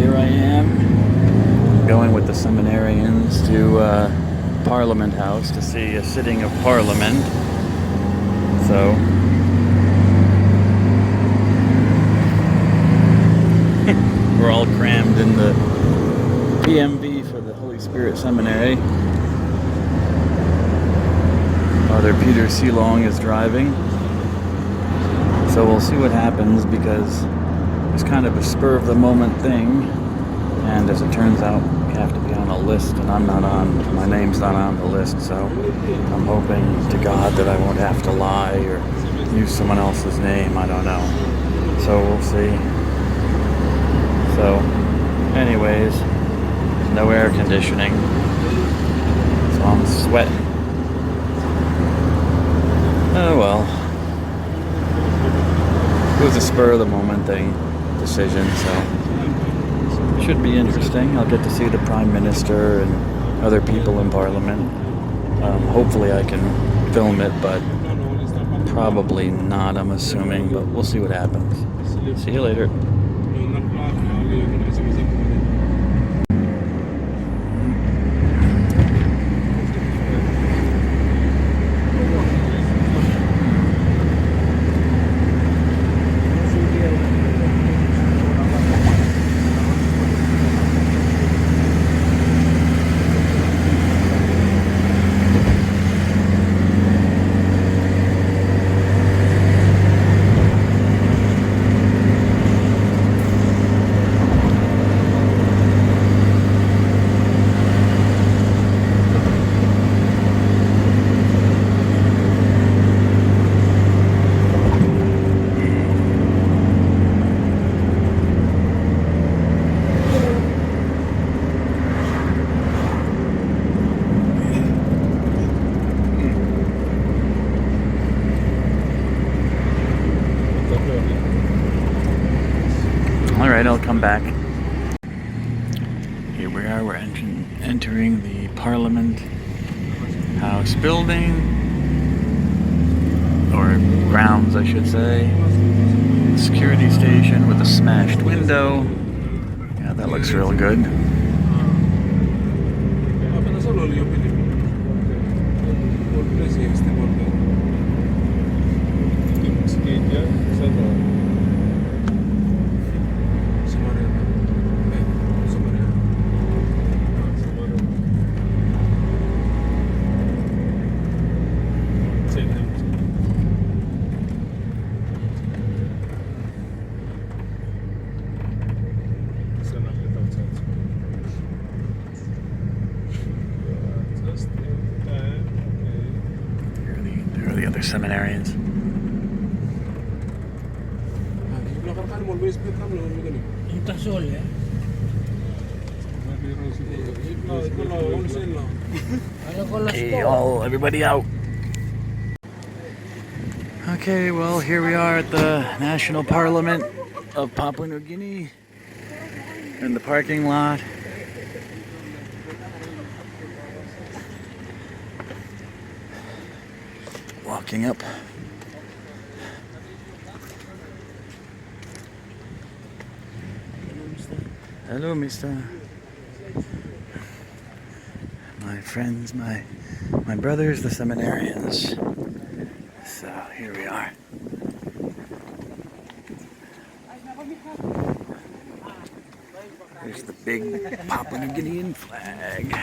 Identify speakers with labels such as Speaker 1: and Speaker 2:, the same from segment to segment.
Speaker 1: here I am, going with the seminarians to Parliament House to see a sitting of Parliament. So, we're all crammed in the PMV for the Holy Spirit Seminary. Father Peter Sealong is driving. So we'll see what happens, because it's kind of a spur of the moment thing, and as it turns out, you have to be on a list, and my name's not on the list, so I'm hoping to God that I won't have to lie or use someone else's name. I don't know. So we'll see. So anyways, no air conditioning, so I'm sweating. Oh well. It was a spur of the moment decision, so it should be interesting. I'll get to see the Prime Minister and other people in Parliament. Hopefully I can film it, but probably not, I'm assuming, but we'll see what happens. See you later. Alright, I'll come back. Here we are, we're entering the Parliament House building, or grounds I should say. Security station with a smashed window. Yeah, that looks real good. The other seminarians. Okay, everybody out. Okay, well, here we are at the National Parliament of Papua New Guinea in the parking lot. Walking up. Hello, mister. My friends, my brothers, the seminarians. So here we are. There's the big Papua New Guinean flag.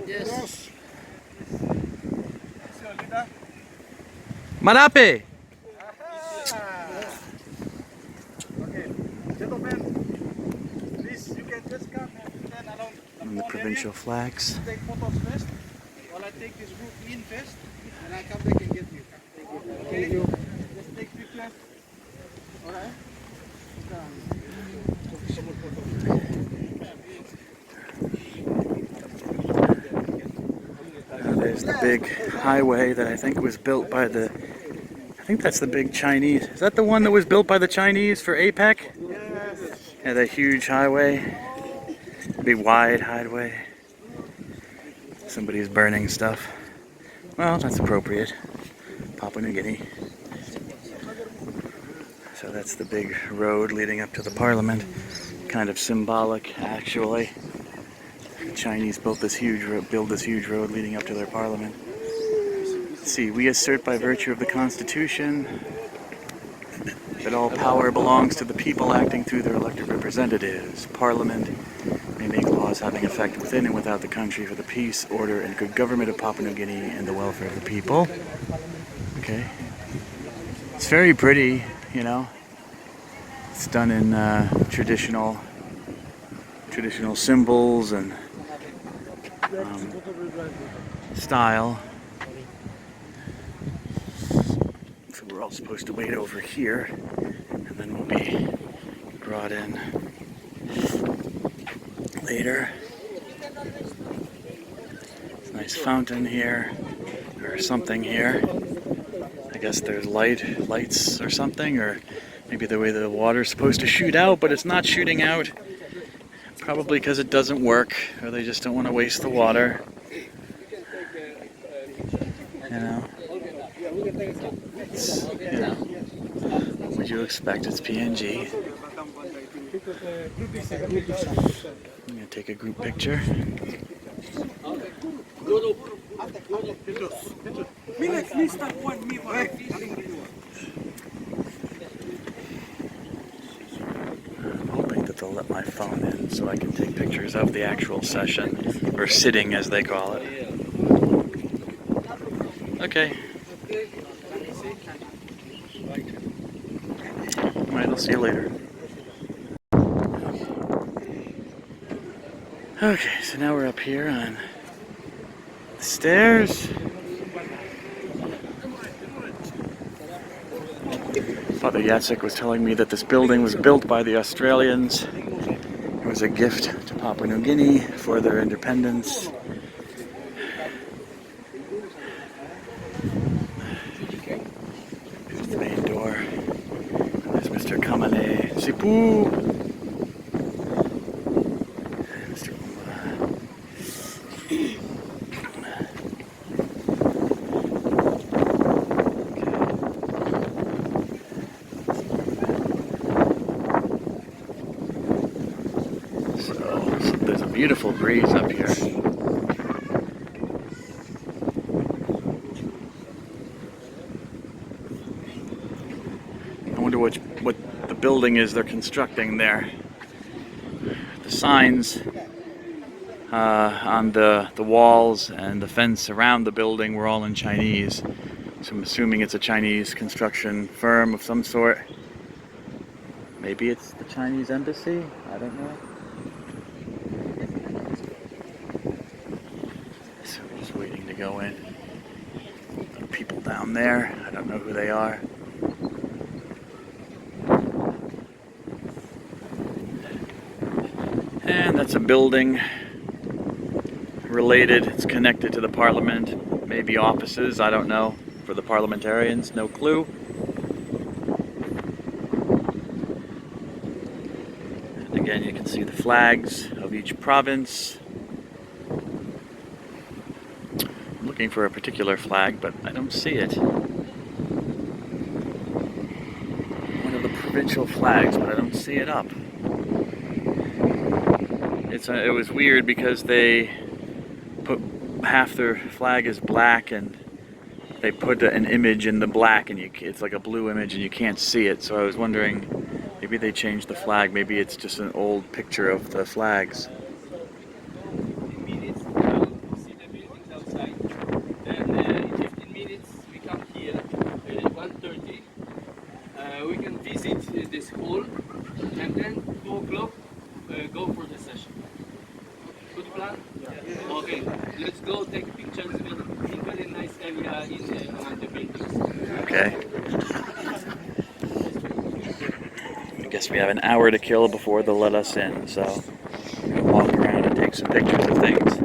Speaker 1: Yes. Manape! And the provincial flags.
Speaker 2: Take photos first, while I take this group in first, and I come back and get you. Okay? Just take pictures. Alright?
Speaker 1: There's the big highway that I think was built by I think that's the big Chinese. Is that the one that was built by the Chinese for APEC?
Speaker 2: Yes.
Speaker 1: Yeah, the huge highway. Big wide highway. Somebody's burning stuff. Well, that's appropriate. Papua New Guinea. So that's the big road leading up to the Parliament. Kind of symbolic, actually. The Chinese built this huge road leading up to their Parliament. Let's see, we assert by virtue of the Constitution that all power belongs to the people acting through their elected representatives. Parliament may make laws having effect within and without the country for the peace, order, and good government of Papua New Guinea and the welfare of the people. Okay. It's very pretty, you know. It's done in traditional symbols and style. So we're all supposed to wait over here, and then we'll be brought in later. It's a nice fountain here, or something here. I guess there's lights or something, or maybe the way the water's supposed to shoot out, but it's not shooting out. Probably because it doesn't work, or they just don't want to waste the water. You know? What would you expect? It's PNG. I'm going to take a group picture. I'm hoping that they'll let my phone in so I can take pictures of the actual session, or sitting as they call it. Okay. Alright, I'll see you later. Okay, so now we're up here on the stairs. Father Yatsik was telling me that this building was built by the Australians. It was a gift to Papua New Guinea for their independence. Here's the main door. There's Mr. Kamane Sipu. Mr. There's a beautiful breeze up here. I wonder what the building is they're constructing there. The signs on the walls and the fence around the building were all in Chinese. So I'm assuming it's a Chinese construction firm of some sort. Maybe it's the Chinese embassy? I don't know. So we're just waiting to go in. There are people down there. I don't know who they are. And that's a building related. It's connected to the Parliament. Maybe offices, I don't know. For the parliamentarians, no clue. And again, you can see the flags of each province. I'm looking for a particular flag, but I don't see it. One of the provincial flags, but I don't see it up. It was weird because they put half their flag is black and they put an image in the black and it's like a blue image and you can't see it. So I was wondering, maybe they changed the flag. Maybe it's just an old picture of the flags.
Speaker 3: We can visit this hall and then 2 o'clock go for the session. Good plan? Yeah. Okay, let's go take pictures in very nice area in among the buildings.
Speaker 1: Okay. I guess we have an hour to kill before they'll let us in, so we'll walk around and take some pictures of things.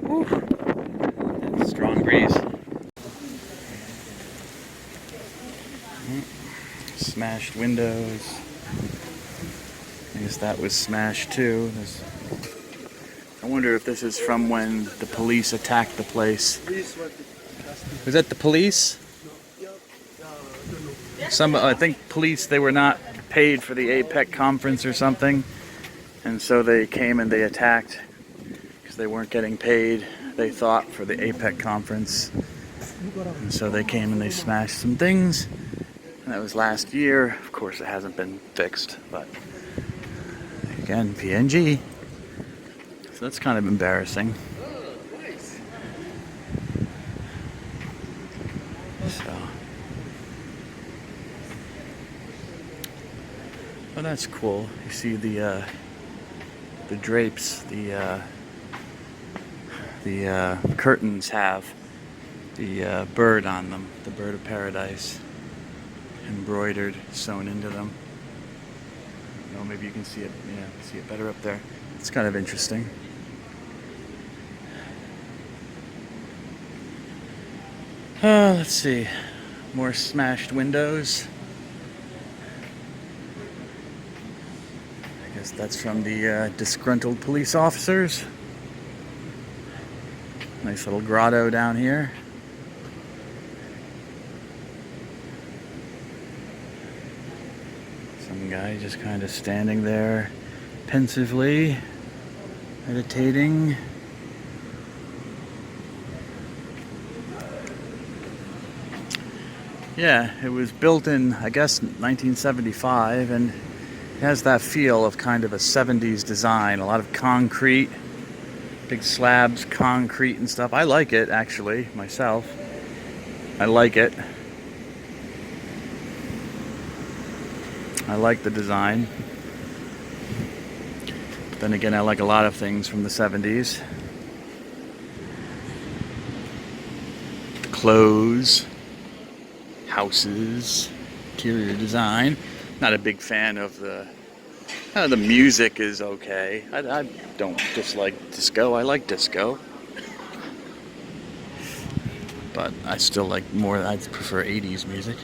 Speaker 1: Woo. That's a strong breeze. Smashed windows. I guess that was smashed too. I wonder if this is from when the police attacked the place. Was that the police? I think police, they were not paid for the APEC conference or something, and so they came and they attacked because they weren't getting paid, they thought, for the APEC conference. And so they came and they smashed some things, and that was last year. Of course, it hasn't been fixed, but again, PNG. So that's kind of embarrassing. So, well, that's cool. You see the drapes, the curtains have the bird on them, the bird of paradise, embroidered, sewn into them. Oh, maybe you can see it. Yeah, see it better up there. It's kind of interesting. Let's see. More smashed windows. I guess that's from the disgruntled police officers. Nice little grotto down here. Some guy just kind of standing there pensively, meditating. Yeah, it was built in, I guess, 1975, and it has that feel of kind of a 70s design. A lot of concrete, big slabs, concrete and stuff. I like it, actually, myself. I like it. I like the design. But then again, I like a lot of things from the 70s. Clothes, houses, interior design. Not a big fan of the music is okay. I don't dislike disco. I like disco. But I still like more, I prefer 80s music.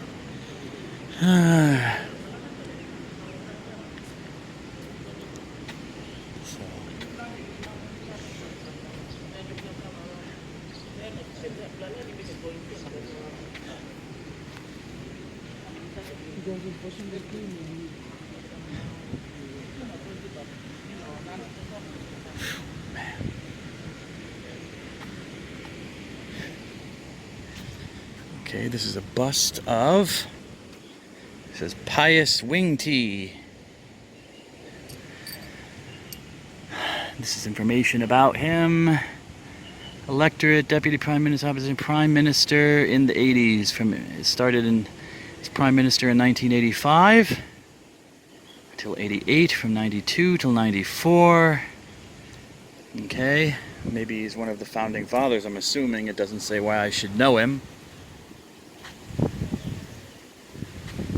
Speaker 1: Okay, this is a bust of, it says Pius Wingti. This is information about him. Electorate, Deputy Prime Minister, Opposition Prime Minister in the 80s. It started as Prime Minister in 1985 till 88, from 92 till 94. Okay, maybe he's one of the founding fathers, I'm assuming. It doesn't say why I should know him.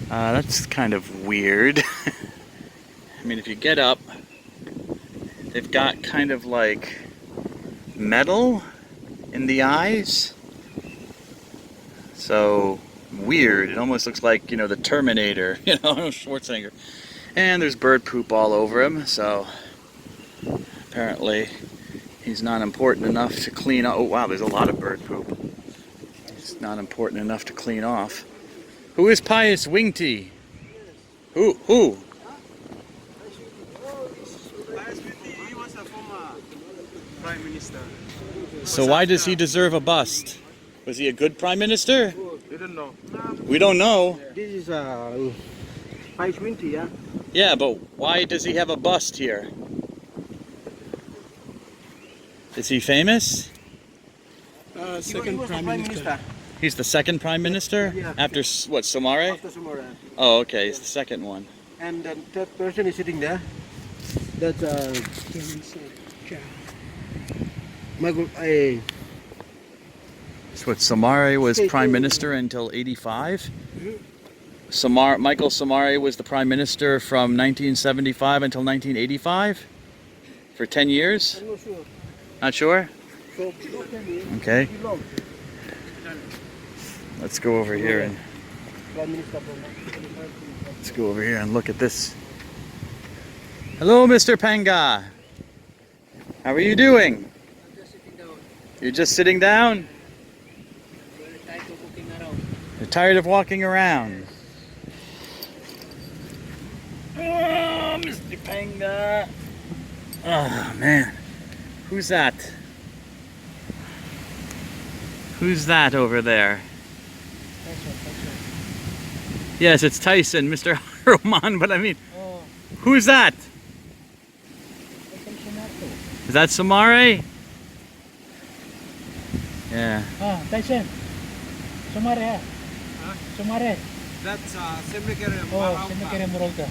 Speaker 1: That's kind of weird. I mean, if you get up, they've got kind of like metal in the eyes. So weird. It almost looks like, you know, the Terminator, you know, Schwarzenegger. And there's bird poop all over him, so apparently he's not important enough to clean up. Oh wow, there's a lot of bird poop. It's not important enough to clean off. Who is Pius Wingti? Who?
Speaker 2: He was a former prime minister.
Speaker 1: So why does he deserve a bust? Was he a good prime minister?
Speaker 2: We don't know.
Speaker 1: We don't know.
Speaker 2: This is Pius Wingti, yeah?
Speaker 1: Yeah, but why does he have a bust here? Is he famous?
Speaker 2: Second prime minister.
Speaker 1: He's the second prime minister?
Speaker 2: Yeah.
Speaker 1: After what, Somare?
Speaker 2: After Sumara.
Speaker 1: Oh, okay, he's the second one.
Speaker 2: And the third person is sitting there. That's Michael.
Speaker 1: So what, Somare was prime minister until 85? Michael Somare was the prime minister from 1975 until 1985? For 10 years?
Speaker 2: I'm not sure.
Speaker 1: Not sure?
Speaker 2: So,
Speaker 1: Okay. Let's go over here and look at this. Hello, Mr. Panga. How are you doing?
Speaker 4: I'm just sitting down.
Speaker 1: You're just sitting down?
Speaker 4: We're tired of walking around.
Speaker 1: You're tired of walking around. Oh, Mr. Panga. Oh, man. Who's that? Who's that over there? Yes, it's Tyson, Mr. Roman, but I mean,
Speaker 2: Oh,
Speaker 1: who's that? Is that Samare? Yeah.
Speaker 2: ah, Tyson. Sumare, ah. Sumare.
Speaker 4: That's Semekere
Speaker 2: Oh,
Speaker 4: Marauta.
Speaker 2: Semekere Morolta.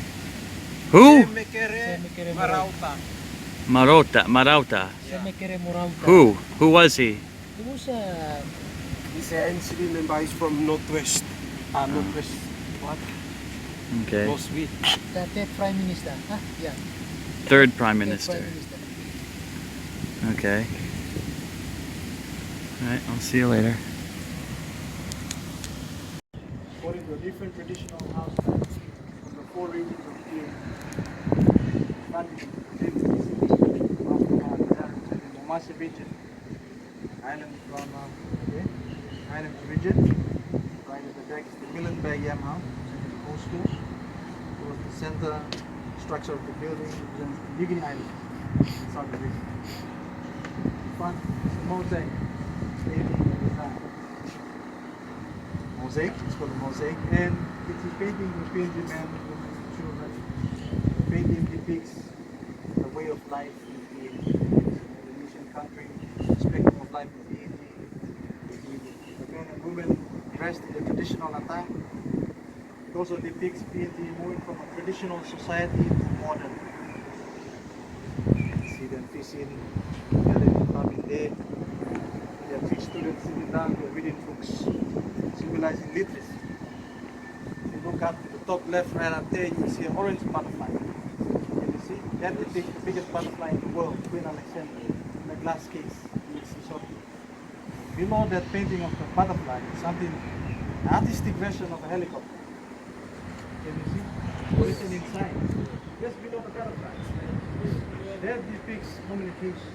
Speaker 1: Who?
Speaker 4: Semekere Marauta.
Speaker 1: Marauta.
Speaker 2: Semekere Morolta.
Speaker 1: Who was he?
Speaker 2: He was
Speaker 4: He's an ancient member. He's from Northwest. Northwest. What?
Speaker 1: Okay.
Speaker 4: Northwest.
Speaker 2: the third Prime Minister. Ah, yeah.
Speaker 1: Third Prime
Speaker 2: Third
Speaker 1: Minister.
Speaker 2: Prime Minister.
Speaker 1: Okay. Alright, I'll see you later.
Speaker 2: According to a different traditional house from the four regions of India. Momasi region. Island from Island region. Right at the back is the Millenberg Yam House, old school. It was the center structure of the building in Bikini Island, South region. Front is the mosaic. Mosaic, it's called a mosaic, and it's a painting of painted men, women, children. The painting depicts the way of life in the Indonesian country, the spectrum of life in the men and women dressed in the traditional attire. It also depicts PNT moving from a traditional society to modern. See them fishing, farming day. There are 3 students sitting down, they're reading books, symbolizing literacy. If you look up to the top left right up there, you see an orange butterfly. Can you see? That depicts the biggest butterfly in the world, Queen Alexandra, in a glass case. Below that painting of the butterfly is something, an artistic version of a helicopter. Can you see? Written inside. Just below the butterfly. That depicts communication.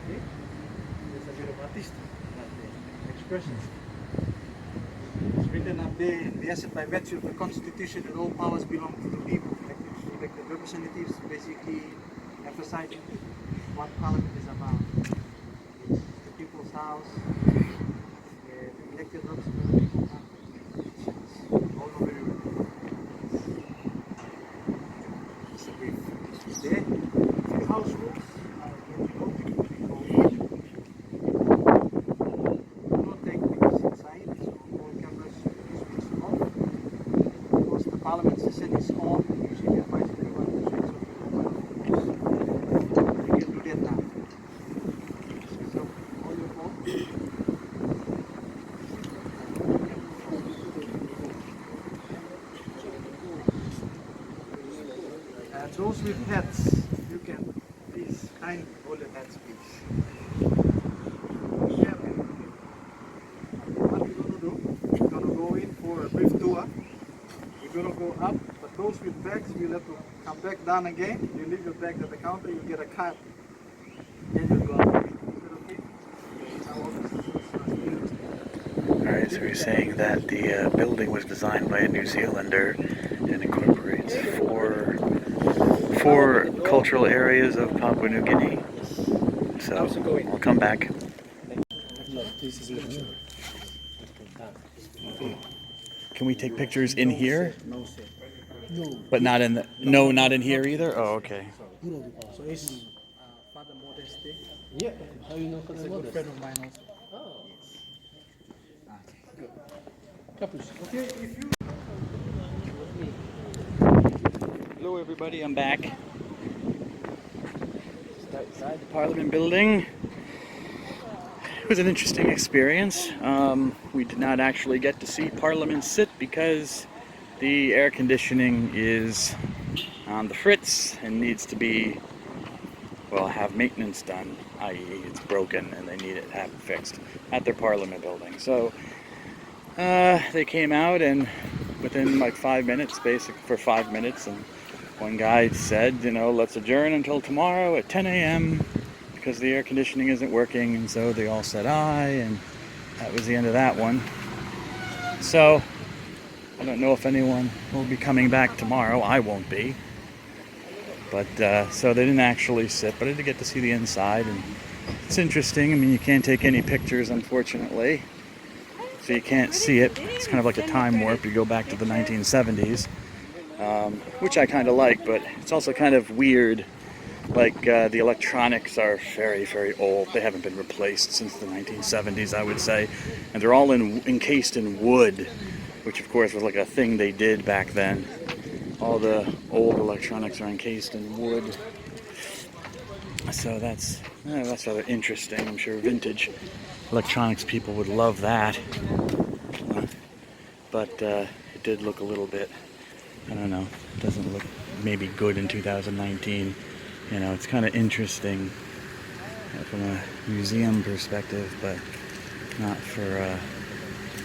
Speaker 2: Okay? There's a bit of artistic expression. It's written up there, yes, by virtue of the Constitution that all powers belong to the people. Elected representatives basically emphasizing what Parliament is about. It's the people's house, the elected representatives, all over the world. It's a brief. There, the house rules are do not take pictures inside, so all cameras should be switched off. Because the Parliament session is on, usually advise everyone to switch off the mobile phones. You can do that now. So, on your phone. And those with hats, you can please kindly hold the hats, please. What we're going to do, we're going to go in for a brief tour. We're going to go up, but those with bags, you'll have to come back down again. You leave your bag at the counter, you get a card. Then you'll go up. Is that okay?
Speaker 1: Alright, so we're saying that the building was designed by a New Zealander and incorporates four cultural areas of Papua New Guinea. So I'll come back. Can we take pictures in here? But not in the not in here either? Oh, okay.
Speaker 2: So it's Father Modeste. Yeah. How you know Father Modeste? Friend of mine also. Okay, if you
Speaker 1: Hello everybody, I'm back. Just outside the Parliament building. It was an interesting experience. We did not actually get to see Parliament sit because the air conditioning is on the fritz and needs to be, well, have maintenance done, i.e. it's broken and they need it have it fixed at their Parliament building. So they came out and within like 5 minutes, basically for 5 minutes, and one guy said, you know, let's adjourn until tomorrow at 10 a.m. because the air conditioning isn't working, and so they all said aye, and that was the end of that one. So don't know if anyone will be coming back tomorrow. I won't be. But, so they didn't actually sit, but I did get to see the inside, and it's interesting. I mean, you can't take any pictures, unfortunately, so you can't see it. It's kind of like a time warp. You go back to the 1970s, which I kind of like, but it's also kind of weird. Like, the electronics are very, very old. They haven't been replaced since the 1970s, I would say. And they're all encased in wood, which, of course, was like a thing they did back then. All the old electronics are encased in wood. So that's rather interesting. I'm sure vintage electronics people would love that. But it did look a little bit, I don't know, it doesn't look maybe good in 2019. You know, it's kind of interesting from a museum perspective, but not for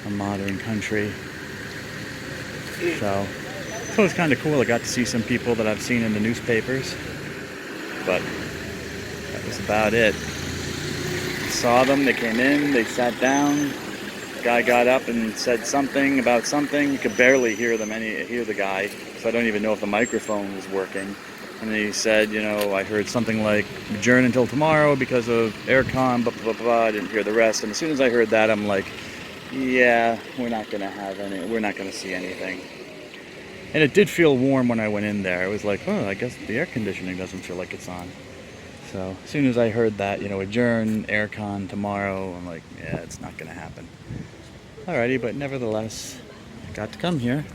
Speaker 1: a modern country. So it's kind of cool. I got to see some people that I've seen in the newspapers, but that was about it. Saw them, they came in, they sat down. The guy got up and said something about something. You could barely hear the guy, so I don't even know if the microphone was working. And then he said, you know, I heard something like adjourn until tomorrow because of aircon, blah, blah, blah, blah. I didn't hear the rest. And as soon as I heard that, I'm like, yeah, we're not going to see anything. And it did feel warm when I went in there. It was like, oh, I guess the air conditioning doesn't feel like it's on. So as soon as I heard that, you know, adjourn, aircon tomorrow, I'm like, yeah, it's not going to happen. Alrighty, but nevertheless, I got to come here.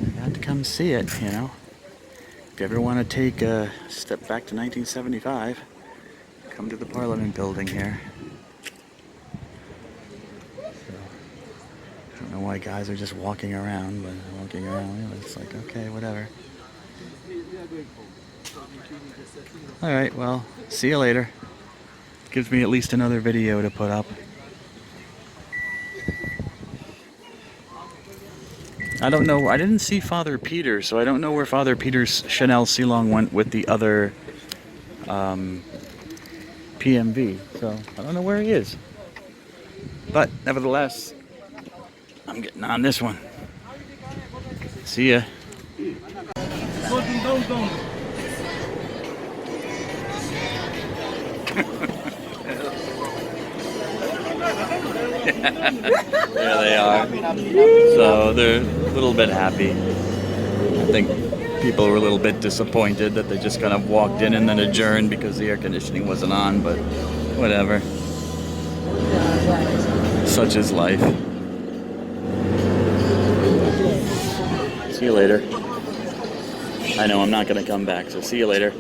Speaker 1: I got to come see it, you know. If you ever want to take a step back to 1975, come to the Parliament building here. So, I don't know why guys are just walking around, but it's like, okay, whatever. Alright, well, see you later. Gives me at least another video to put up. I don't know, I didn't see Father Peter, so I don't know where Father Peter's Chanel Silong went with the other PMV, so I don't know where he is. But nevertheless, I'm getting on this one. See ya. There they are. So they're a little bit happy. I think people were a little bit disappointed that they just kind of walked in and then adjourned because the air conditioning wasn't on, but whatever. Such is life. See you later. I know I'm not going to come back, so see you later.